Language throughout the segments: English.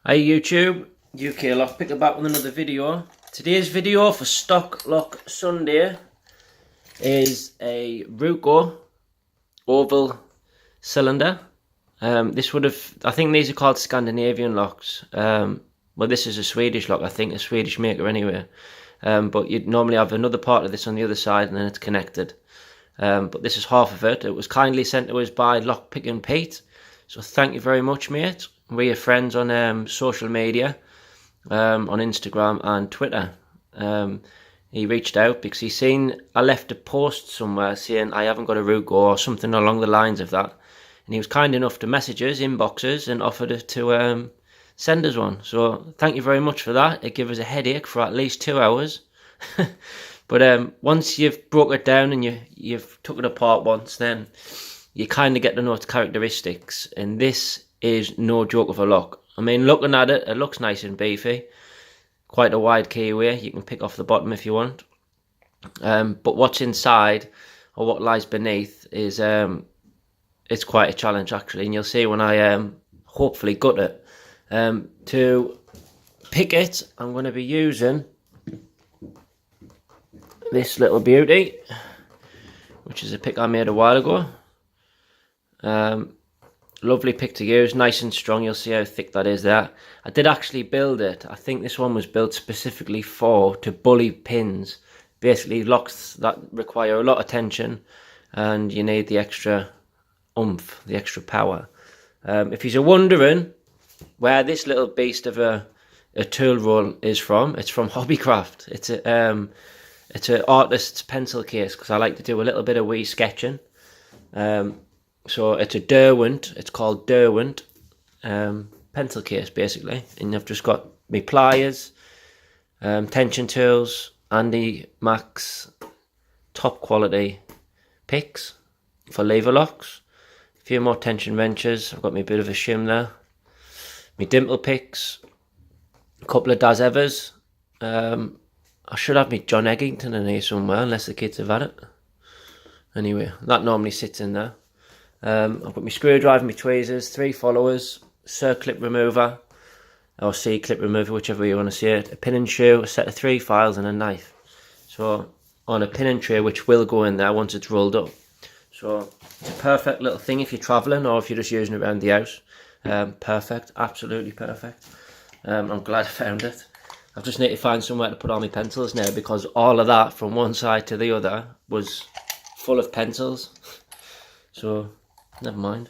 Hi YouTube, UKLockPicka back with another video. Today's video for Stock Lock Sunday is a Ruko Oval cylinder. This would have, I think these are called Scandinavian locks. Well, this is a Swedish lock, I think, a Swedish maker anyway. But you'd normally have another part of this on the other side and then it's connected. But this is half of it. It was kindly sent to us by LOCKPICKINGPETE. So thank you very much, mate. We're friends on social media, on Instagram and Twitter. He reached out because he seen I left a post somewhere saying I haven't got a Ruko or something along the lines of that. And he was kind enough to message us, inboxes, and offered it to send us one. So thank you very much for that. It gave us a headache for at least 2 hours. But once you've broke it down and you've took it apart once, then you kind of get to know its characteristics. And this is no joke of a lock. I mean, looking at it, it looks nice and beefy. Quite a wide keyway. You can pick off the bottom if you want. But what's inside, or what lies beneath, is it's quite a challenge actually. And you'll see when I hopefully gut it. To pick it, I'm going to be using this little beauty, which is a pick I made a while ago. Lovely pick to use, nice and strong. You'll see how thick that is there. I did actually build it. I think this one was built specifically to bully pins. Basically locks that require a lot of tension and you need the extra oomph, the extra power. If you're wondering where this little beast of a tool roll is from, it's from Hobbycraft. It's an artist's pencil case because I like to do a little bit of wee sketching. So it's a Derwent, it's called Derwent pencil case basically. And I've just got my pliers, tension tools, Andy Max top quality picks for lever locks. A few more tension wrenches, I've got my bit of a shim there. My dimple picks, a couple of Daz Evers. I should have my John Eggington in here somewhere, unless the kids have had it. Anyway, that normally sits in there. I've got my screwdriver, my tweezers, 3 followers, circlip remover, or C-clip remover, whichever way you want to see it, a pin and shoe, a set of 3 files, and a knife. So, on a pin and tray, which will go in there once it's rolled up. So, it's a perfect little thing if you're travelling, or if you're just using it around the house. Perfect, absolutely perfect. I'm glad I found it. I just need to find somewhere to put all my pencils now, because all of that from one side to the other was full of pencils. So, never mind.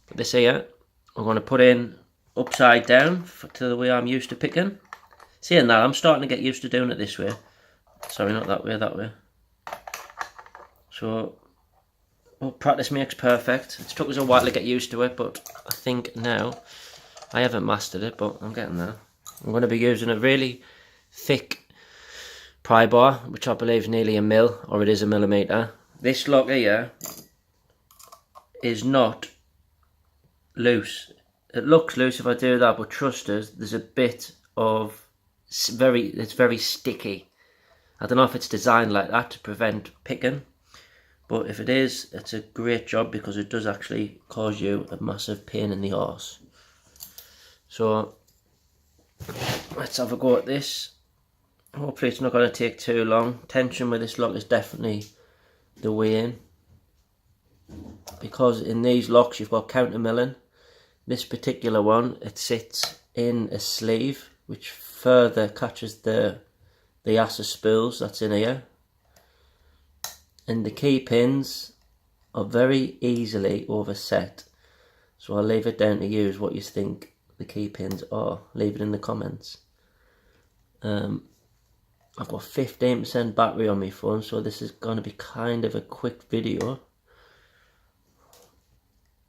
But this here, we're going to put in upside down to the way I'm used to picking. Seeing that, I'm starting to get used to doing it this way. Sorry, not that way, that way. So, well, practice makes perfect. It's took us a while to get used to it, but I think now, I haven't mastered it, but I'm getting there. I'm going to be using a really thick pry bar, which I believe is nearly a mil, or it is a millimetre. This lock here is not loose. It looks loose if I do that, but trust us, there's a bit of it's very sticky. I don't know if it's designed like that to prevent picking, but if it is, it's a great job because it does actually cause you a massive pain in the arse. So let's have a go at this. Hopefully it's not going to take too long. Tension with this lock is definitely the way in, because in these locks you've got countermilling. This particular one, it sits in a sleeve which further catches the Assa spools that's in here, and the key pins are very easily overset. So I'll leave it down to you what you think the key pins are. Leave it in the comments. I've got 15% battery on my phone, so this is going to be kind of a quick video.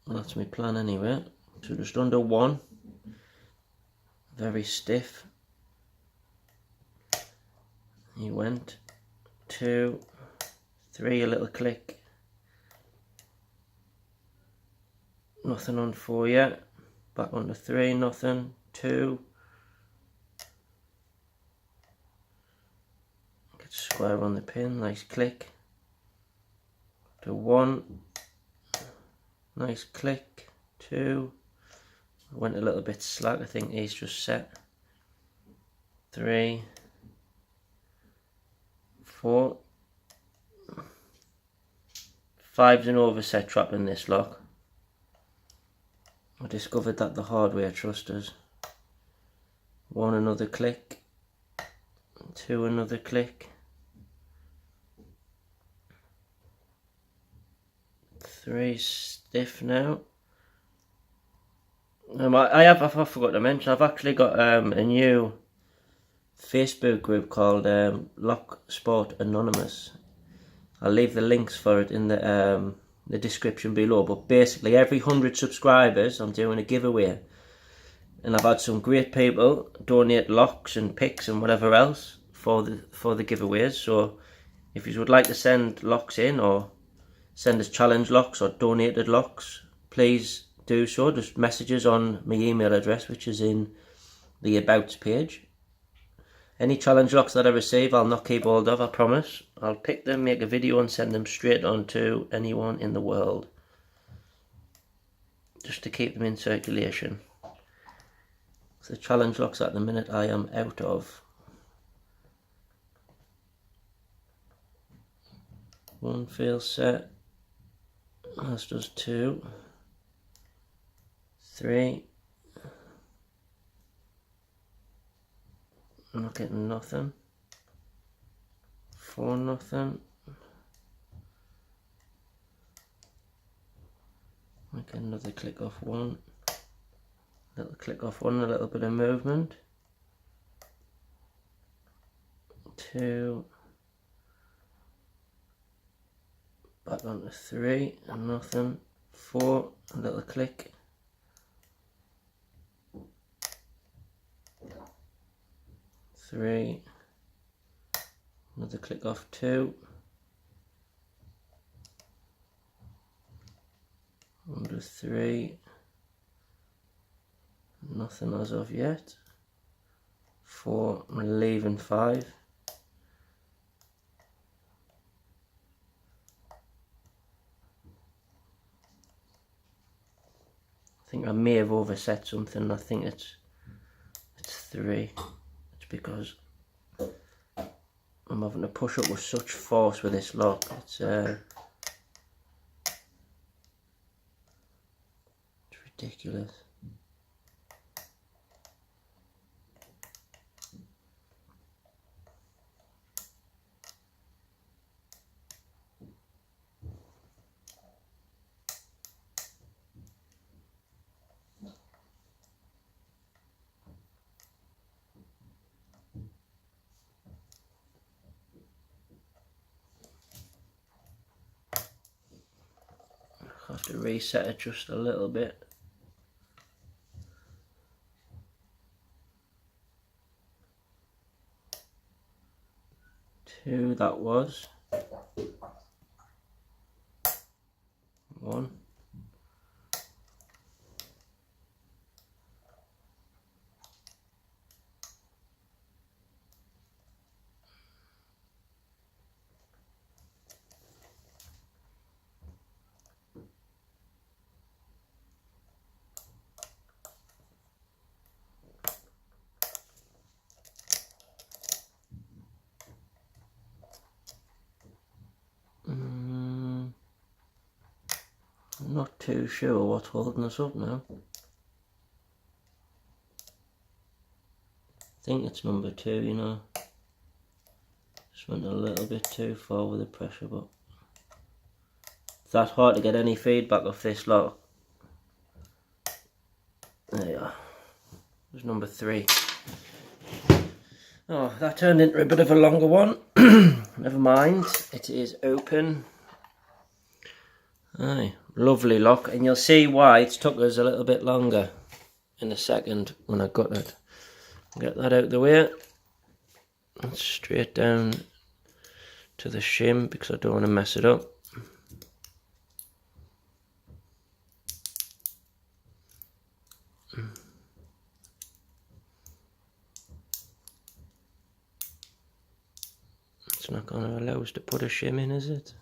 Well, that's my plan anyway. So just under 1, very stiff. He went 2, 3, a little click. Nothing on 4 yet. Back on to 3, nothing. 2. Get square on the pin, nice click. To 1, nice click. 2, I went a little bit slack. I think he's just set. 3, 4. 5's an overset trap in this lock. I discovered that the hard way, trust us. 1 another click. 2 another click. 3 stiff now. I forgot to mention, I've actually got a new Facebook group called Locksport Anonymous. I'll leave the links for it in the description below. But basically, every 100 subscribers, I'm doing a giveaway, and I've had some great people donate locks and picks and whatever else for the giveaways. So if you would like to send locks in, or send us challenge locks or donated locks, please do so. Just messages on my email address, which is in the About page. Any challenge locks that I receive, I'll not keep hold of, I promise. I'll pick them, make a video and send them straight on to anyone in the world, just to keep them in circulation. So the challenge locks at the minute I am out of. 1 feels set, as does 2, 3, I'm not getting nothing, 4 nothing, make another click off 1, little click off 1, a little bit of movement, 2, back onto 3, and nothing, 4, a little click, 3, another click off 2, under 3, nothing as of yet, 4, I'm leaving 5, I think I may have overset something. I think it's 3. It's because I'm having to push up with such force with this lock. It's ridiculous. I have to reset it just a little bit. Two, that was 1. I'm not too sure what's holding us up now. I think it's number 2, you know. Just went a little bit too far with the pressure, but it's that hard to get any feedback off this lock. There you are. It was number 3. Oh, that turned into a bit of a longer one. Never mind, it is open. Aye, lovely lock, and you'll see why it's took us a little bit longer in a second when I got it. Get that out of the way. And straight down to the shim because I don't want to mess it up. It's not going to allow us to put a shim in, is it?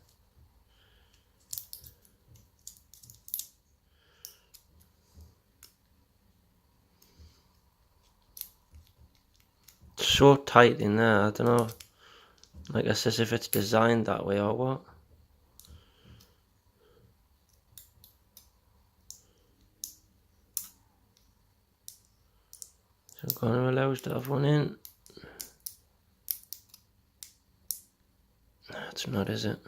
so tight in there, I don't know, like I says, if it's designed that way or what. So I'm going to allow us to have one in. That's not, is it?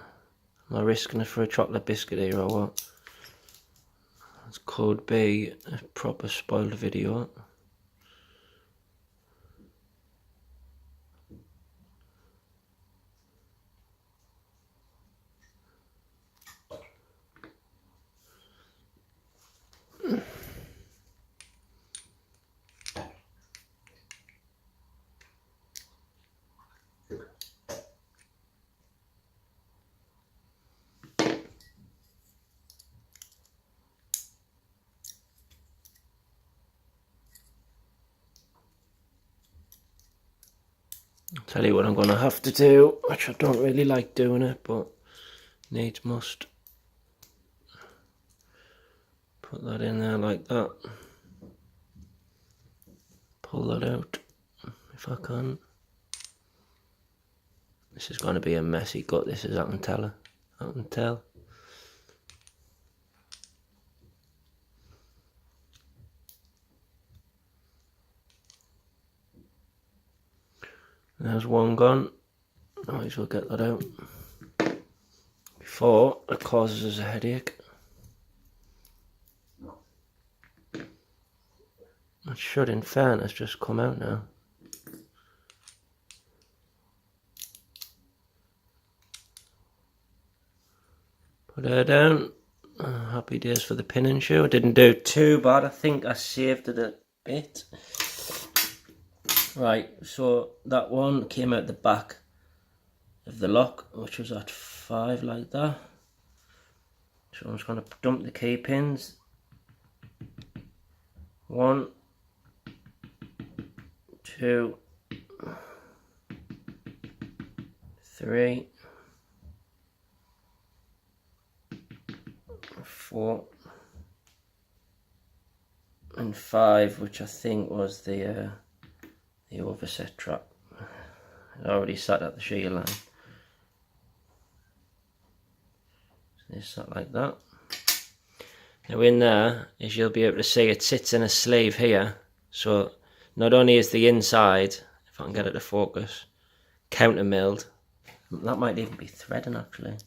Am I risking it for a chocolate biscuit here or what? This could be a proper spoiled video. I'll tell you what I'm going to have to do, which I don't really like doing it, but needs must. Put that in there like that. Pull that out if I can. This is going to be a messy cut, this is, I can tell. I can tell. There's one gone. Might as well get that out before it causes us a headache. It should, in fairness, just come out now. Put her down. Happy days for the pinning shoe. I didn't do too bad. I think I saved it a bit. Right, so that one came out the back of the lock, which was at 5 like that. So I'm just going to dump the key pins. 1, 2, 3, 4, and 5, which I think was the overset trap. It already sat at the shear line. So this sat like that. Now in there, as you'll be able to see, it sits in a sleeve here. So not only is the inside, if I can get it to focus, countermilled. That might even be threading actually.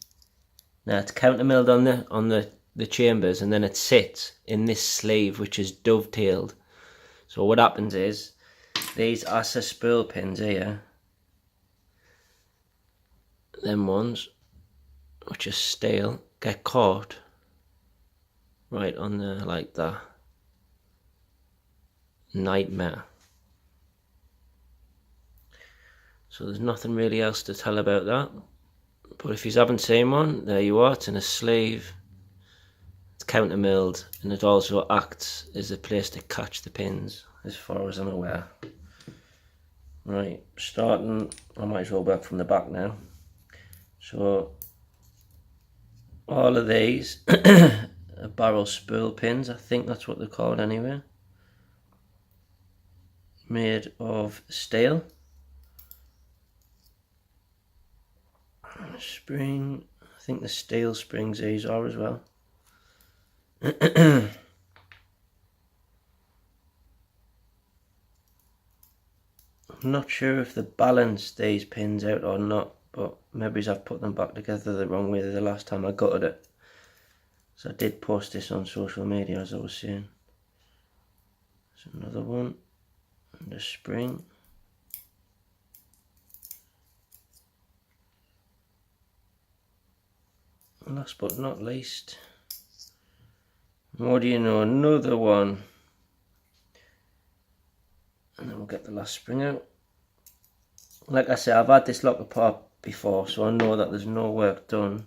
Now it's countermilled on the chambers, and then it sits in this sleeve which is dovetailed. So what happens is, these Assa spool pins here, them ones, which are steel, get caught right on there like that. Nightmare. So there's nothing really else to tell about that. But if you haven't seen one, there you are. It's in a sleeve. It's countermilled, and it also acts as a place to catch the pins, as far as I'm aware. Right, starting, I might as well work from the back now. So all of these are barrel spool pins, I think that's what they're called anyway. Made of steel. Spring, I think the steel springs these are as well. I'm not sure if they balanced these pins out or not, but maybe I've put them back together the wrong way the last time I gutted it. So I did post this on social media, as I was saying. There's another one, and a spring. Last but not least, what do you know, another one. And then we'll get the last spring out. Like I said, I've had this lock apart before, so I know that there's no work done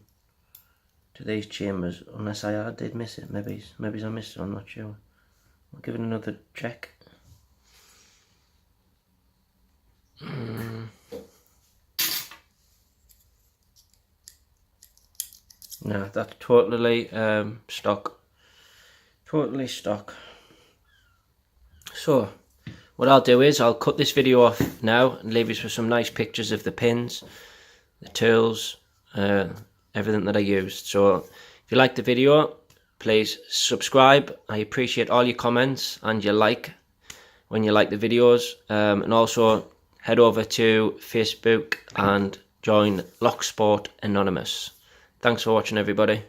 to these chambers, unless I did miss it. Maybe I missed it, I'm not sure. I'll give it another check. No, that's totally stock. Totally stock. So, what I'll do is I'll cut this video off now and leave you with some nice pictures of the pins, the tools, everything that I used. So if you like the video, please subscribe. I appreciate all your comments and your like when you like the videos, and also head over to Facebook and join Locksport Anonymous. Thanks for watching, everybody.